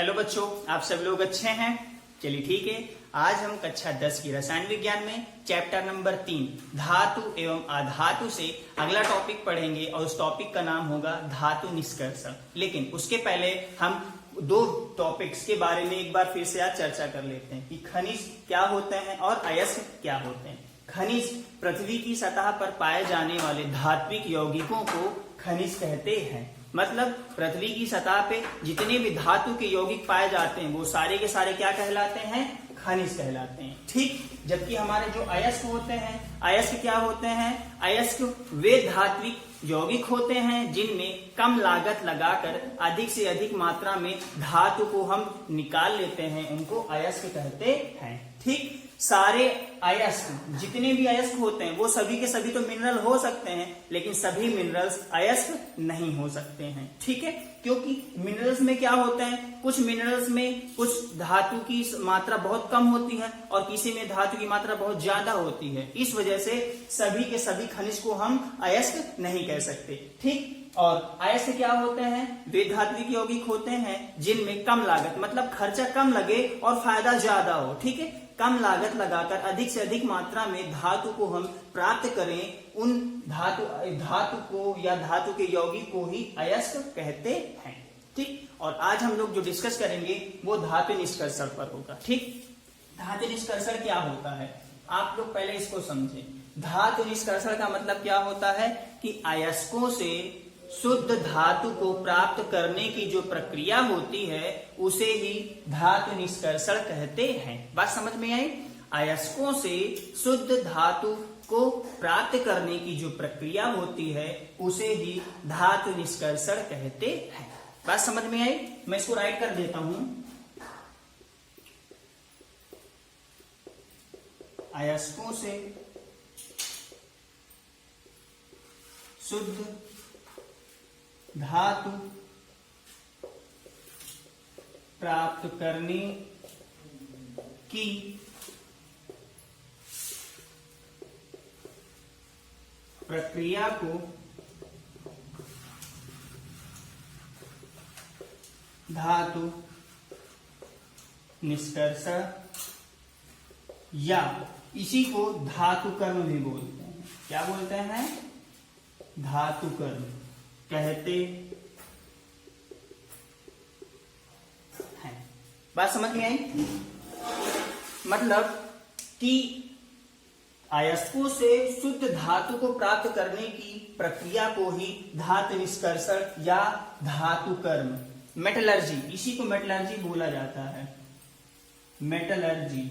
Hello बच्चों, आप सब लोग अच्छे हैं। चलिए ठीक है, आज हम कक्षा 10 की रसायन विज्ञान में चैप्टर नंबर 3 धातु एवं अधातु से अगला टॉपिक पढ़ेंगे और उस टॉपिक का नाम होगा धातु निष्कर्षण। लेकिन उसके पहले हम दो टॉपिक्स के बारे में एक बार फिर से आज चर्चा कर लेते हैं कि खनिज क्या होते हैं और अयस्क क्या होते हैं। खनिज पृथ्वी की सतह पर पाए जाने वाले धात्विक यौगिकों को खनिज कहते हैं। मतलब पृथ्वी की सतह पे जितने भी धातु के यौगिक पाए जाते हैं वो सारे के सारे क्या कहलाते हैं? खनिज कहलाते हैं। ठीक, जबकि हमारे जो अयस्क होते हैं, अयस्क क्या होते हैं? अयस्क वे धात्विक यौगिक होते हैं जिनमें कम लागत लगाकर अधिक से अधिक मात्रा में धातु को हम निकाल लेते हैं, उनको अयस्क कहते हैं। ठीक, सारे अयस्क जितने भी अयस्क होते हैं वो सभी के सभी तो मिनरल हो सकते हैं, लेकिन सभी मिनरल्स अयस्क नहीं हो सकते हैं। ठीक है, क्योंकि मिनरल्स में क्या होता है, कुछ मिनरल्स में कुछ धातु की मात्रा बहुत कम होती है और किसी में धातु की मात्रा बहुत ज्यादा होती है। इस वजह से सभी के सभी खनिज को हम अयस्क नहीं कह सकते। ठीक, और अयस्क क्या होते हैं? वे धात्विक यौगिक होते हैं जिनमें कम लागत, मतलब खर्चा कम लगे और फायदा ज्यादा हो। ठीक है, कम लागत लगाकर अधिक से अधिक मात्रा में धातु को हम प्राप्त करें, उन धातु को या धातु के यौगिक को ही अयस्क कहते हैं। ठीक, और आज हम लोग जो डिस्कस करेंगे वो धातु निष्कर्षण पर होगा। ठीक, धातु निष्कर्षण क्या होता है आप लोग पहले इसको समझें। धातु निष्कर्षण का मतलब क्या होता है कि अयस्कों से शुद्ध धातु को प्राप्त करने की जो प्रक्रिया होती है उसे ही धातु निष्कर्षण कहते हैं। बात समझ में आई? अयस्कों से शुद्ध धातु को प्राप्त करने की जो प्रक्रिया होती है उसे ही धातु निष्कर्षण कहते हैं। बात समझ में आई? मैं इसको राइट कर देता हूं। अयस्कों से शुद्ध धातु प्राप्त करने की प्रक्रिया को धातु निष्कर्षण या इसी को धातु कर्म भी बोलते हैं। क्या बोलते हैं? धातु कर्म कहते हैं। बात समझ में आई? मतलब कि अयस्कों से शुद्ध धातु को प्राप्त करने की प्रक्रिया को ही धातु निष्कर्षण या धातु कर्म, मेटलर्जी, इसी को मेटलर्जी बोला जाता है। मेटलर्जी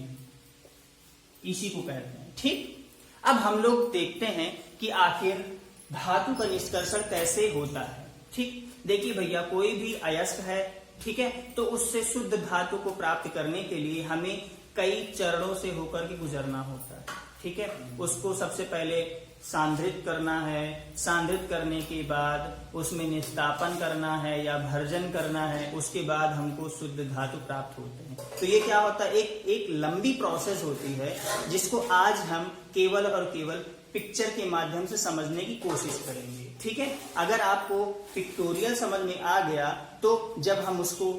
इसी को कहते हैं। ठीक, अब हम लोग देखते हैं कि आखिर धातु का निष्कर्षण कैसे होता है। ठीक, देखिए भैया, कोई भी अयस्क है, ठीक है, तो उससे शुद्ध धातु को प्राप्त करने के लिए हमें कई चरणों से होकर के गुजरना होता है। ठीक है, उसको सबसे पहले सांद्रित करना है, सांद्रित करने के बाद उसमें निस्तापन करना है या भर्जन करना है, उसके बाद हमको शुद्ध धातु प्राप्त होते हैं। तो ये क्या होता है, एक लंबी प्रोसेस होती है जिसको आज हम केवल और केवल पिक्चर के माध्यम से समझने की कोशिश करेंगे। ठीक है, अगर आपको पिक्टोरियल समझ में आ गया तो जब हम उसको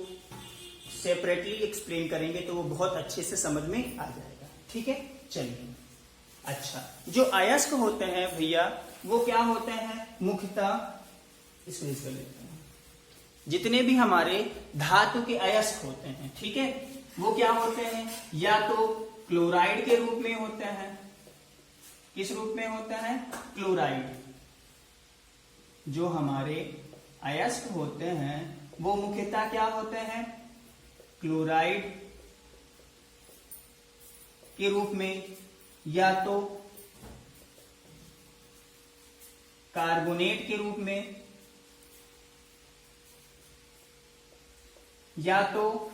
सेपरेटली एक्सप्लेन करेंगे तो वो बहुत अच्छे से समझ में आ जाएगा। ठीक है, चलिए। अच्छा, जो अयस्क होते हैं भैया वो क्या होते हैं? मुख्यतः इसको कर लेते हैं। जितने भी हमारे धातु के अयस्क होते हैं, ठीक है, वो क्या होते हैं? या तो क्लोराइड के रूप में होते हैं। किस रूप में होते हैं? क्लोराइड। जो हमारे अयस्क होते हैं वो मुख्यतः क्या होते हैं? क्लोराइड के रूप में, या तो कार्बोनेट के रूप में, या तो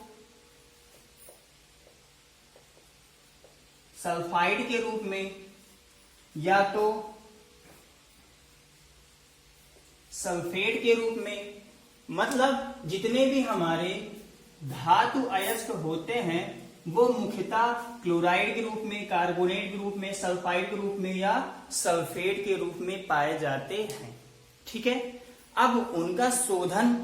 सल्फाइड के रूप में, या तो सल्फेट के रूप में। मतलब जितने भी हमारे धातु अयस्क होते हैं वो मुख्यतः क्लोराइड के रूप में, कार्बोनेट के रूप में, सल्फाइड के रूप में या सल्फेट के रूप में पाए जाते हैं। ठीक है, अब उनका शोधन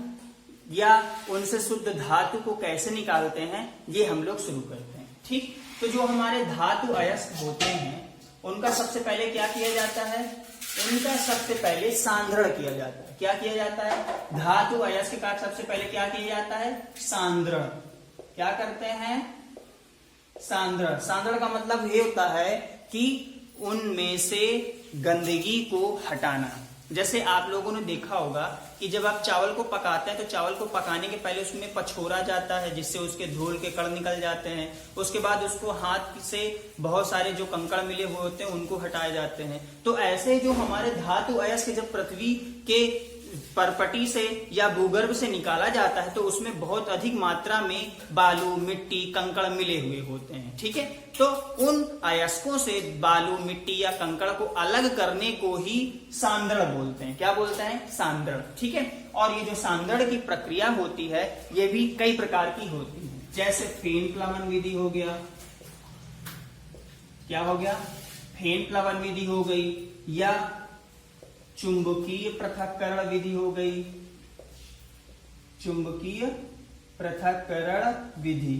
या उनसे शुद्ध धातु को कैसे निकालते हैं, ये हम लोग शुरू करते हैं। ठीक, तो जो हमारे धातु अयस्क होते हैं उनका सबसे पहले क्या किया जाता है, उनका सबसे पहले सांद्रण किया जाता है। क्या किया जाता है, धातु अयस्क का सबसे पहले क्या किया जाता है, सांद्रण। क्या करते हैं, सांद्रण। सांद्रण का मतलब ये होता है कि उनमें से गंदगी को हटाना। जैसे आप लोगों ने देखा होगा कि जब आप चावल को पकाते हैं तो चावल को पकाने के पहले उसमें पछोरा जाता है, जिससे उसके धूल के कण निकल जाते हैं। उसके बाद उसको हाथ से बहुत सारे जो कंकड़ मिले हुए होते हैं उनको हटाए जाते हैं। तो ऐसे जो हमारे धातु अयस्क जब पृथ्वी के परपटी से या भूगर्भ से निकाला जाता है तो उसमें बहुत अधिक मात्रा में बालू, मिट्टी, कंकड़ मिले हुए होते हैं। ठीक है, तो उन अयस्कों से बालू, मिट्टी या कंकड़ को अलग करने को ही सांद्रण बोलते हैं। क्या बोलते हैं, सांद्रण। ठीक है, और ये जो सांद्रण की प्रक्रिया होती है ये भी कई प्रकार की होती है, जैसे फेन प्लवन विधि हो गया। क्या हो गया, फेन प्लवन विधि हो गई, या चुंबकीय पृथक्करण विधि हो गई। चुंबकीय पृथक्करण विधि,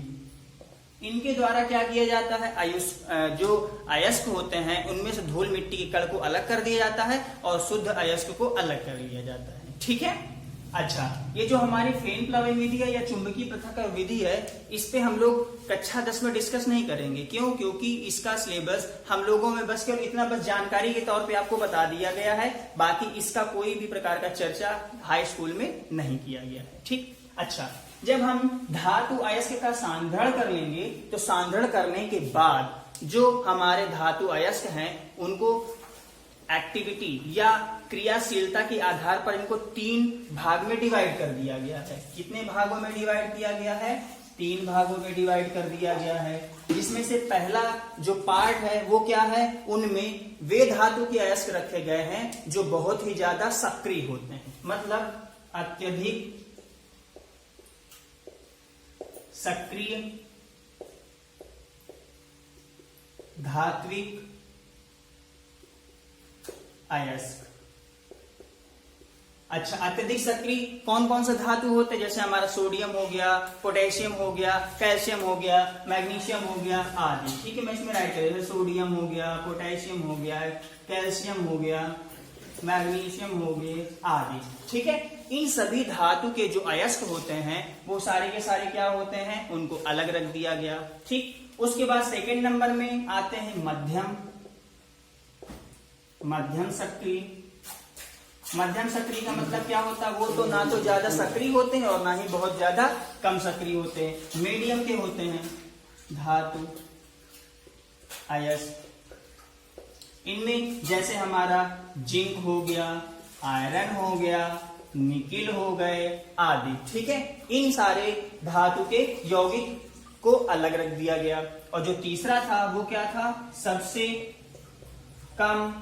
इनके द्वारा क्या किया जाता है, जो अयस्क होते हैं उनमें से धूल मिट्टी के कण को अलग कर दिया जाता है और शुद्ध अयस्क को अलग कर लिया जाता है। ठीक है, अच्छा, ये जो हमारी फेन प्लवन विधि है या चुंबकीय पृथक्करण विधि है, इस पे हम लोग कक्षा 10 में डिस्कस नहीं करेंगे। क्यों, क्योंकि इसका सिलेबस हम लोगों में बस केवल इतना बस जानकारी के तौर पे आपको बता दिया गया है, बाकी इसका कोई भी प्रकार का चर्चा हाई स्कूल में नहीं किया गया है। ठीक, अच्छा, जब हम धातु अयस्क का सांद्रण कर लेंगे तो सांद्रण करने के बाद जो हमारे धातु अयस्क हैं उनको एक्टिविटी या क्रियाशीलता के आधार पर इनको 3 भाग में डिवाइड कर दिया गया है। कितने भागों में डिवाइड किया गया है, 3 भागों में डिवाइड कर दिया गया है। जिसमें से पहला जो पार्ट है वो क्या है, उनमें वे धातु के अयस्क रखे गए हैं जो बहुत ही ज्यादा सक्रिय होते हैं, मतलब अत्यधिक सक्रिय धात्विक अयस्क। अच्छा, अत्यधिक सक्रिय कौन कौन सा धातु होते हैं, जैसे हमारा सोडियम हो गया, पोटेशियम हो गया, कैल्शियम हो गया, मैग्नीशियम हो गया आदि। ठीक है, मैं इसमें राइट कर, जैसे सोडियम हो गया, पोटेशियम हो गया, कैल्शियम हो गया, मैग्नीशियम हो गए आदि। ठीक है, इन सभी धातु के जो अयस्क होते हैं वो सारे के सारे क्या होते हैं, उनको अलग रख दिया गया। ठीक, उसके बाद सेकंड नंबर में आते हैं मध्यम सक्रिय। मध्यम सक्रिय का मतलब क्या होता है, वो तो ना तो ज्यादा सक्रिय होते हैं और ना ही बहुत ज्यादा कम सक्रिय होते हैं, मीडियम के होते हैं धातु अयस्क। इनमें जैसे हमारा जिंक हो गया, आयरन हो गया, निकिल हो गए आदि। ठीक है, इन सारे धातु के यौगिक को अलग रख दिया गया। और जो तीसरा था वो क्या था, सबसे कम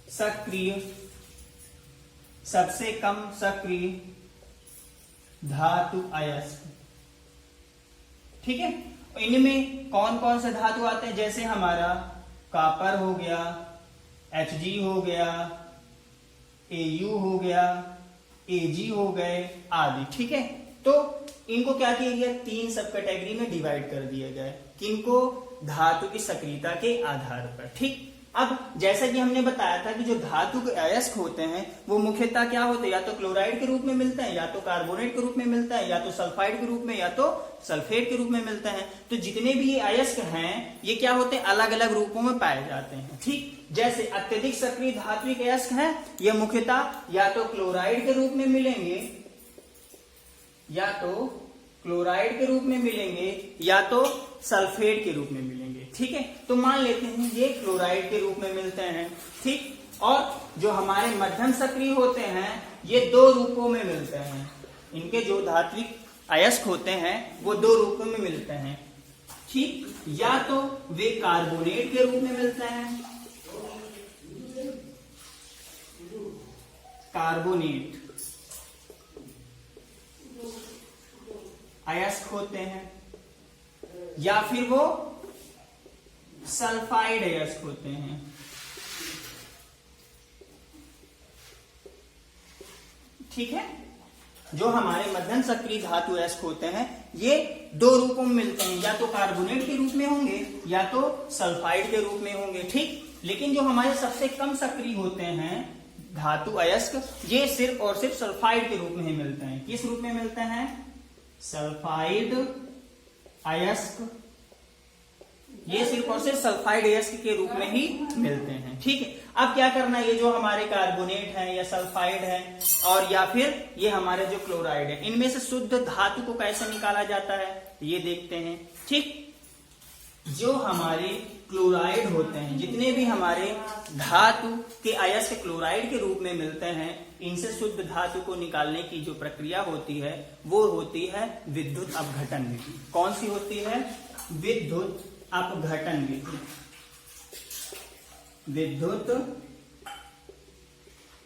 सक्रिय धातु अयस्क। ठीक है, इनमें कौन कौन से धातु आते हैं, जैसे हमारा कॉपर हो गया, Hg हो गया, Au हो गया, Ag हो गए आदि। ठीक है, तो इनको क्या किया गया, 3 सब कैटेगरी में डिवाइड कर दिया गया। किनको, धातु की सक्रियता के आधार पर। ठीक, अब जैसा कि हमने बताया था कि जो धातु के अयस्क होते हैं वो मुख्यतः क्या होते हैं, या तो क्लोराइड के रूप में मिलते हैं, या तो कार्बोनेट के रूप में मिलता है, या तो सल्फाइड के रूप में, या तो सल्फेट के रूप में मिलते हैं। तो जितने भी ये अयस्क हैं ये क्या होते हैं, अलग अलग रूपों में पाए जाते हैं। ठीक, जैसे अत्यधिक सक्रिय धात्विक अयस्क है, ये मुख्यतः या तो क्लोराइड के रूप में मिलेंगे, या तो क्लोराइड के रूप में मिलेंगे, या तो सल्फेट के रूप में मिलेंगे। ठीक है, तो मान लेते हैं ये क्लोराइड के रूप में मिलते हैं। ठीक, और जो हमारे मध्यम सक्रिय होते हैं ये 2 रूपों में मिलते हैं। इनके जो धात्विक अयस्क होते हैं वो 2 रूपों में मिलते हैं। ठीक, या तो वे कार्बोनेट के रूप में मिलते हैं, कार्बोनेट अयस्क होते हैं, या फिर वो सल्फाइड अयस्क होते हैं। ठीक है, जो हमारे मध्यम सक्रिय धातु अयस्क होते हैं ये दो रूपों में मिलते हैं, या तो कार्बोनेट के रूप में होंगे या तो सल्फाइड के रूप में होंगे, ठीक। लेकिन जो हमारे सबसे कम सक्रिय होते हैं धातु अयस्क, ये सिर्फ और सिर्फ सल्फाइड के रूप में ही मिलते हैं। किस रूप में मिलते हैं? सल्फाइड अयस्क, ये सिर्फ और सिर्फ सल्फाइड अयस्क के रूप में ही मिलते हैं, ठीक है। अब क्या करना है, ये जो हमारे कार्बोनेट है या सल्फाइड है और या फिर ये हमारे जो क्लोराइड है, इनमें से शुद्ध धातु को कैसे निकाला जाता है ये देखते हैं, ठीक। जो हमारे क्लोराइड होते हैं, जितने भी हमारे धातु के अयस्क क्लोराइड के रूप में मिलते हैं, इनसे शुद्ध धातु को निकालने की जो प्रक्रिया होती है वो होती है विद्युत अपघटन विधि। कौन सी होती है? विद्युत अपघटन विधि। विद्युत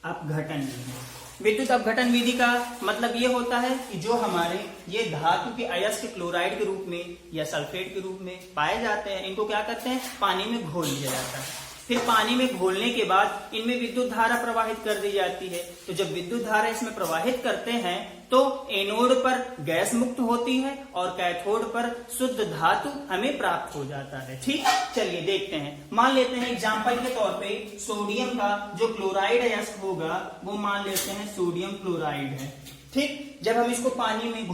अपघटन विधि। विद्युत अपघटन विधि का मतलब ये होता है कि जो हमारे ये धातु के अयस्क क्लोराइड के रूप में या सल्फेट के रूप में पाए जाते हैं, इनको क्या करते हैं? पानी में घोल लिया जाता है। फिर पानी में घोलने के बाद इनमें विद्युत धारा प्रवाहित कर दी जाती है। तो जब विद्युत धारा इसमें प्रवाहित करते हैं तो एनोड पर गैस मुक्त होती है और कैथोड पर शुद्ध धातु हमें प्राप्त हो जाता है, ठीक। चलिए देखते हैं, मान लेते हैं एग्जांपल के तौर पे सोडियम का जो क्लोराइड अयस्क होगा वो मान लेते हैं सोडियम क्लोराइड है, ठीक। जब हम इसको पानी में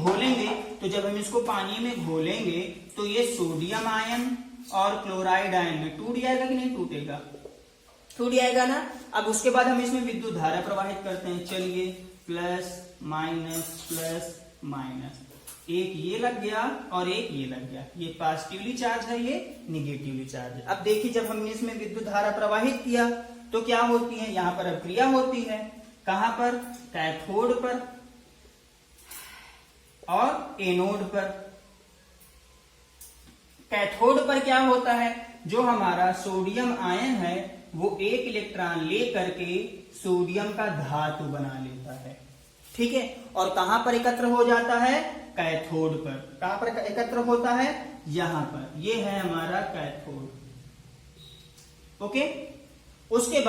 घोलेंगे तो ये सोडियम आयन और क्लोराइड आयन में टूट जाएगा कि नहीं टूटेगा? टूट जाएगा ना। अब उसके बाद हम इसमें विद्युत धारा प्रवाहित करते हैं। चलिए प्लस माइनस, एक ये लग गया और एक ये लग गया। ये पॉजिटिवली चार्ज है, ये निगेटिवली चार्ज है। अब देखिए जब हमने इसमें विद्युत धारा प्रवाहित किया तो क्या होती है? यहाँ पर अभिक्रिया होती है। कहां पर? कैथोड पर और एनोड पर। कैथोड पर क्या होता है? जो हमारा सोडियम आयन है वो एक इलेक्ट्रॉन ले करके सोडियम का धातु बना लेता है, ठीक है। और कहां पर एकत्र हो जाता है? कैथोड पर। कहां पर एकत्र होता है? यहां पर। ये है हमारा कैथोड, ओके। उसके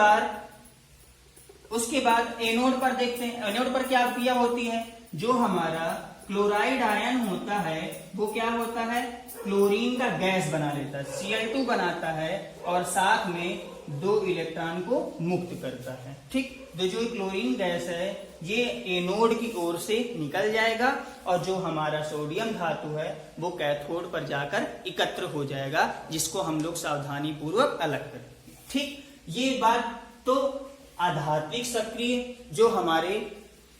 बाद एनोड पर देखते हैं। एनोड पर क्या क्रिया होती है? जो हमारा क्लोराइड आयन होता है वो क्या होता है? क्लोरीन का गैस बना लेता है, Cl2 बनाता है और साथ में 2 इलेक्ट्रॉन को मुक्त करता है, ठीक। तो जो क्लोरीन गैस है ये एनोड की ओर से निकल जाएगा और जो हमारा सोडियम धातु है वो कैथोड पर जाकर एकत्र हो जाएगा, जिसको हम लोग सावधानी पूर्वक अलग करेंगे, ठीक। ये बात तो आधात्विक सक्रिय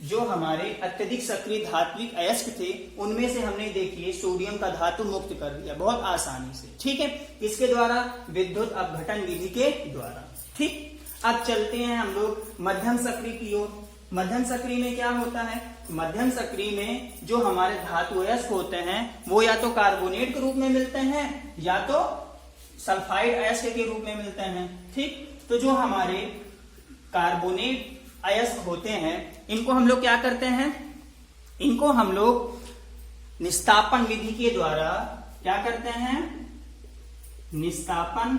जो हमारे अत्यधिक सक्रिय धात्विक अयस्क थे उनमें से हमने देखिए सोडियम का धातु मुक्त कर दिया बहुत आसानी से, ठीक है। इसके द्वारा विद्युत अपघटन विधि के द्वारा, ठीक। अब चलते हैं हम लोग मध्यम सक्रिय की ओर। मध्यम सक्रिय में क्या होता है? मध्यम सक्रिय में जो हमारे धातु अयस्क होते हैं वो या तो कार्बोनेट के रूप में मिलते हैं या तो सल्फाइड अयस्क के रूप में मिलते हैं, ठीक। तो जो हमारे कार्बोनेट अयस्क होते हैं इनको हम लोग क्या करते हैं? इनको हम लोग निस्तापन विधि के द्वारा क्या करते हैं? निस्तापन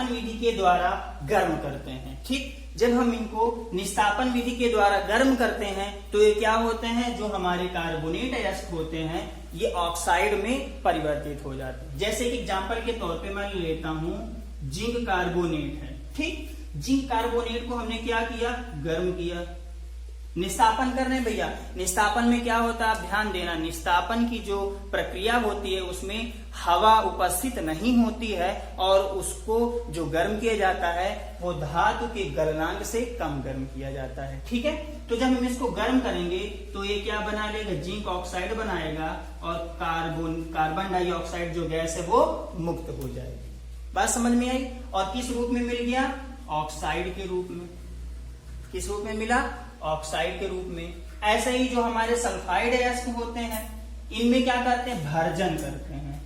विधि के द्वारा गर्म करते हैं, ठीक। जब हम इनको निस्तापन विधि के द्वारा गर्म करते हैं तो ये क्या होते हैं? जो हमारे कार्बोनेट अयस्क होते हैं ये ऑक्साइड में परिवर्तित हो जाते हैं। जैसे कि एग्जांपल के तौर पे मैं लेता हूं जिंक कार्बोनेट है, ठीक। जिंक कार्बोनेट को हमने क्या किया? गर्म किया। निस्तापन कर रहे हैं भैया। निस्तापन में क्या होता है? आप ध्यान देना, निस्तापन की जो प्रक्रिया होती है उसमें हवा उपस्थित नहीं होती है और उसको जो गर्म किया जाता है वो धातु के गलनांक से कम गर्म किया जाता है, ठीक है। तो जब हम इसको गर्म करेंगे तो ये क्या बना लेगा? जिंक ऑक्साइड बनाएगा और कार्बन डाइऑक्साइड जो गैस है वो मुक्त हो जाएगी। बात समझ में आई? और किस रूप में मिल गया? ऑक्साइड के रूप में। किस रूप में मिला? ऑक्साइड के रूप में। ऐसे ही जो हमारे सल्फाइड अयस्क होते हैं इनमें क्या करते हैं? भर्जन करते हैं।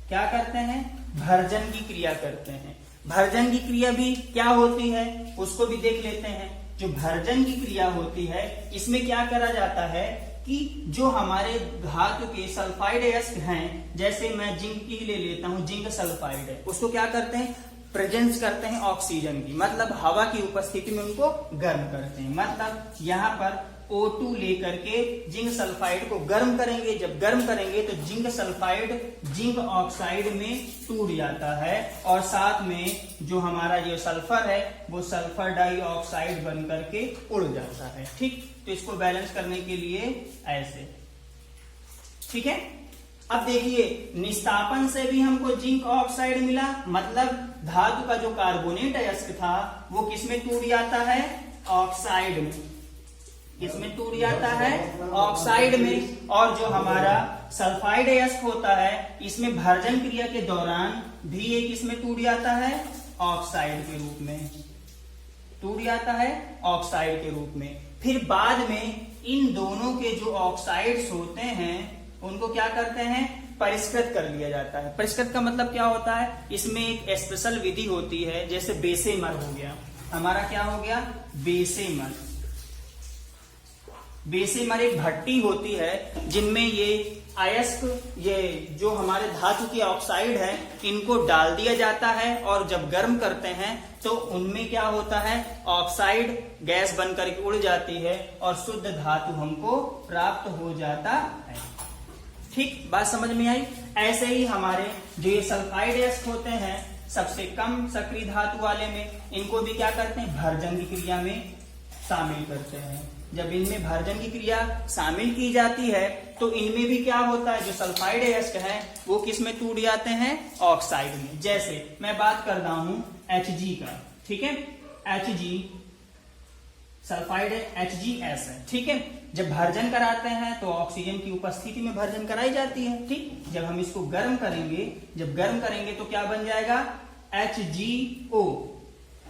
क्या करते हैं? भर्जन की क्रिया करते हैं। भर्जन की क्रिया भी क्या होती है उसको भी देख लेते हैं। जो भर्जन की क्रिया होती है इसमें क्या करा जाता है कि जो हमारे धातु के सल्फाइड अयस्क हैं, जैसे मैं जिंक की ले लेता हूं, जिंक सल्फाइड है, उसको क्या करते हैं? प्रेजेंस करते हैं ऑक्सीजन की, मतलब हवा की उपस्थिति में उनको गर्म करते हैं। मतलब यहाँ पर O2 लेकर के जिंक सल्फाइड को गर्म करेंगे। जब गर्म करेंगे तो जिंक सल्फाइड जिंक ऑक्साइड में टूट जाता है और साथ में जो हमारा ये सल्फर है वो सल्फर डाइऑक्साइड बन करके उड़ जाता है। ठीक, तो इसको बैलेंस करने के लिए ऐसे, ठीक है। अब देखिए निस्तापन से भी हमको जिंक ऑक्साइड मिला, मतलब धातु का जो कार्बोनेट अयस्क था वो किसमें टूट जाता है, ऑक्साइड में। किसमें टूट जाता है, ऑक्साइड में। और जो हमारा सल्फाइड अयस्क होता है इसमें भर्जन क्रिया के दौरान भी ये किसमें टूट जाता है, ऑक्साइड के रूप में टूट जाता है, ऑक्साइड के रूप में। फिर बाद में इन दोनों के जो ऑक्साइड्स होते हैं उनको क्या करते हैं, परिष्कृत कर लिया जाता है। परिष्कृत का मतलब क्या होता है, इसमें एक स्पेशल विधि होती है, जैसे बेसेमर हो गया, हमारा क्या हो गया, बेसेमर। बेसेमर एक भट्टी होती है जिनमें ये अयस्क, ये जो हमारे धातु के ऑक्साइड है इनको डाल दिया जाता है और जब गर्म करते हैं तो उनमें क्या होता है, ऑक्साइड गैस बनकर के उड़ जाती है और शुद्ध धातु हमको प्राप्त हो जाता है। ठीक, बात समझ में आई। ऐसे ही हमारे जो ये सल्फाइड अयस्क होते हैं सबसे कम सक्रिय धातु वाले में, इनको भी क्या करते हैं, भर्जन की क्रिया में शामिल करते हैं। जब इनमें भर्जन की क्रिया शामिल की जाती है तो इनमें भी क्या होता है, जो सल्फाइड अयस्क है वो किस में टूट जाते हैं, ऑक्साइड में। जैसे मैं बात कर रहा हूं Hg का, ठीक है, Hg सल्फाइड HgS है, ठीक है। जब भर्जन कराते हैं तो ऑक्सीजन की उपस्थिति में भर्जन कराई जाती है। ठीक, जब हम इसको गर्म करेंगे, जब गर्म करेंगे तो क्या बन जाएगा, HgO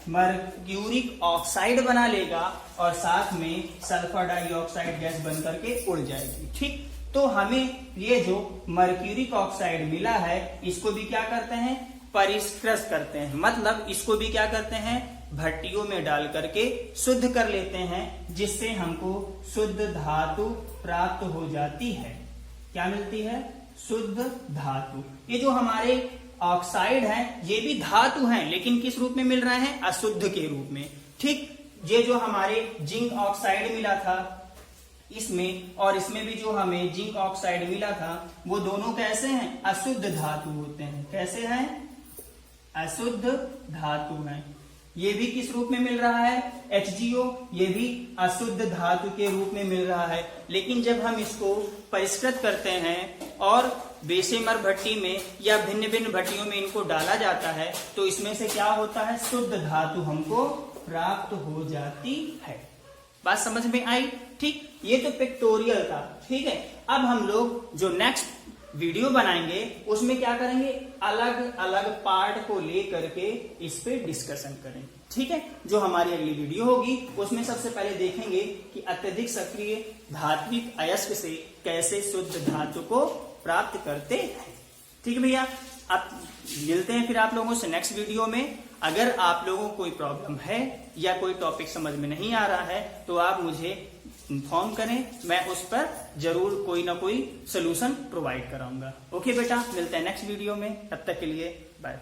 मर्क्यूरिक ऑक्साइड बना लेगा और साथ में सल्फर डाइऑक्साइड गैस बन करके उड़ जाएगी। ठीक, तो हमें ये जो मर्क्यूरिक ऑक्साइड मिला है इसको भी क्या करते हैं, परिष्कृत करते हैं। मतलब इसको भी क्या करते हैं, भट्टियों में डाल करके शुद्ध कर लेते हैं, जिससे हमको शुद्ध धातु प्राप्त हो जाती है। क्या मिलती है, शुद्ध धातु। ये जो हमारे ऑक्साइड है ये भी धातु हैं, लेकिन किस रूप में मिल रहे हैं, अशुद्ध के रूप में। ठीक, ये जो हमारे जिंक ऑक्साइड मिला था इसमें और इसमें भी जो हमें जिंक ऑक्साइड मिला था वो दोनों कैसे हैं, अशुद्ध धातु होते हैं। कैसे हैं, अशुद्ध धातु हैं। ये भी किस रूप में मिल रहा है, HgO, ये भी अशुद्ध धातु के रूप में मिल रहा है। लेकिन जब हम इसको परिष्कृत करते हैं और बेसेमर भट्टी में या भिन्न भिन्न भट्टियों में इनको डाला जाता है तो इसमें से क्या होता है, शुद्ध धातु हमको प्राप्त हो जाती है। बात समझ में आई। ठीक, ये तो पिक्टोरियल था। ठीक है, अब हम लोग जो नेक्स्ट वीडियो बनाएंगे उसमें क्या करेंगे, अलग अलग पार्ट को लेकर के इस पे डिस्कशन करेंगे। ठीक है, जो हमारी अगली वीडियो होगी उसमें सबसे पहले देखेंगे कि अत्यधिक सक्रिय धात्विक अयस्क से कैसे शुद्ध धातु को प्राप्त करते हैं। ठीक है भैया, अब मिलते हैं फिर आप लोगों से नेक्स्ट वीडियो में। अगर आप लोगों को कोई प्रॉब्लम है या कोई टॉपिक समझ में नहीं आ रहा है तो आप मुझे इन्फॉर्म करें, मैं उस पर जरूर कोई ना कोई सोल्यूशन प्रोवाइड कराऊंगा। ओके बेटा, मिलते हैं नेक्स्ट वीडियो में, तब तक के लिए बाय।